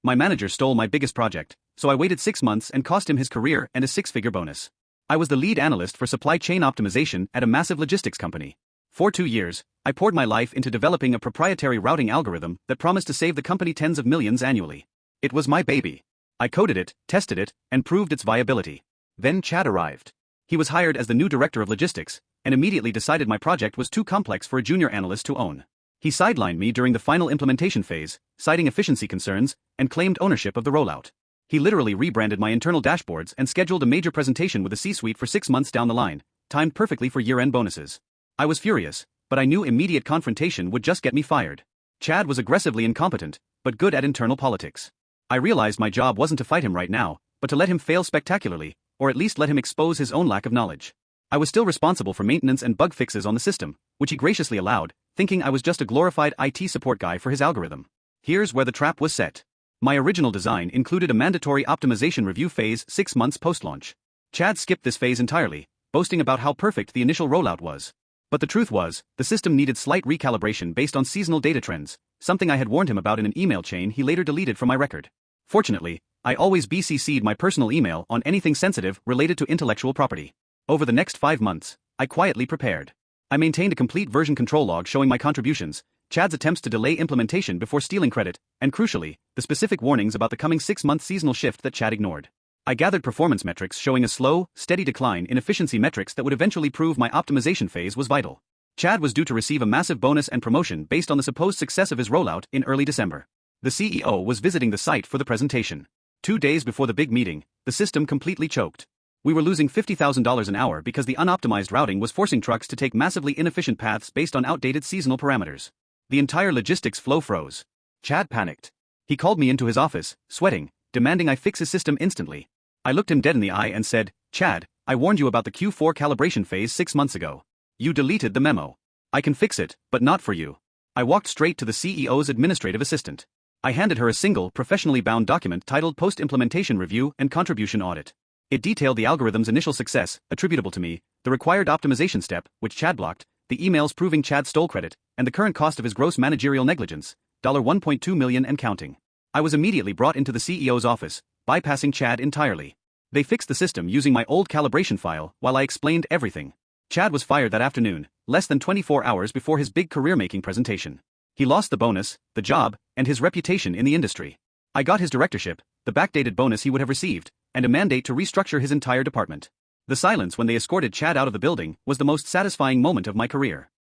My manager stole my biggest project, so I waited 6 months and cost him his career and a six-figure bonus. I was the lead analyst for supply chain optimization at a massive logistics company. For 2 years, I poured my life into developing a proprietary routing algorithm that promised to save the company tens of millions annually. It was my baby. I coded it, tested it, and proved its viability. Then Chad arrived. He was hired as the new director of logistics, and immediately decided my project was too complex for a junior analyst to own. He sidelined me during the final implementation phase, citing efficiency concerns, and claimed ownership of the rollout. He literally rebranded my internal dashboards and scheduled a major presentation with the C-suite for 6 months down the line, timed perfectly for year-end bonuses. I was furious, but I knew immediate confrontation would just get me fired. Chad was aggressively incompetent, but good at internal politics. I realized my job wasn't to fight him right now, but to let him fail spectacularly, or at least let him expose his own lack of knowledge. I was still responsible for maintenance and bug fixes on the system, which he graciously allowed, thinking I was just a glorified IT support guy for his algorithm. Here's where the trap was set. My original design included a mandatory optimization review phase 6 months post-launch. Chad skipped this phase entirely, boasting about how perfect the initial rollout was. But the truth was, the system needed slight recalibration based on seasonal data trends, something I had warned him about in an email chain he later deleted from my record. Fortunately, I always BCC'd my personal email on anything sensitive related to intellectual property. Over the next 5 months, I quietly prepared. I maintained a complete version control log showing my contributions, Chad's attempts to delay implementation before stealing credit, and crucially, the specific warnings about the coming 6-month seasonal shift that Chad ignored. I gathered performance metrics showing a slow, steady decline in efficiency metrics that would eventually prove my optimization phase was vital. Chad was due to receive a massive bonus and promotion based on the supposed success of his rollout in early December. The CEO was visiting the site for the presentation. 2 days before the big meeting, the system completely choked. We were losing $50,000 an hour because the unoptimized routing was forcing trucks to take massively inefficient paths based on outdated seasonal parameters. The entire logistics flow froze. Chad panicked. He called me into his office, sweating, demanding I fix his system instantly. I looked him dead in the eye and said, "Chad, I warned you about the Q4 calibration phase 6 months ago. You deleted the memo. I can fix it, but not for you." I walked straight to the CEO's administrative assistant. I handed her a single, professionally bound document titled Post-Implementation Review and Contribution Audit. It detailed the algorithm's initial success, attributable to me, the required optimization step, which Chad blocked, the emails proving Chad stole credit, and the current cost of his gross managerial negligence, $1.2 million and counting. I was immediately brought into the CEO's office, bypassing Chad entirely. They fixed the system using my old calibration file while I explained everything. Chad was fired that afternoon, less than 24 hours before his big career-making presentation. He lost the bonus, the job, and his reputation in the industry. I got his directorship, the backdated bonus he would have received, and a mandate to restructure his entire department. The silence when they escorted Chad out of the building was the most satisfying moment of my career.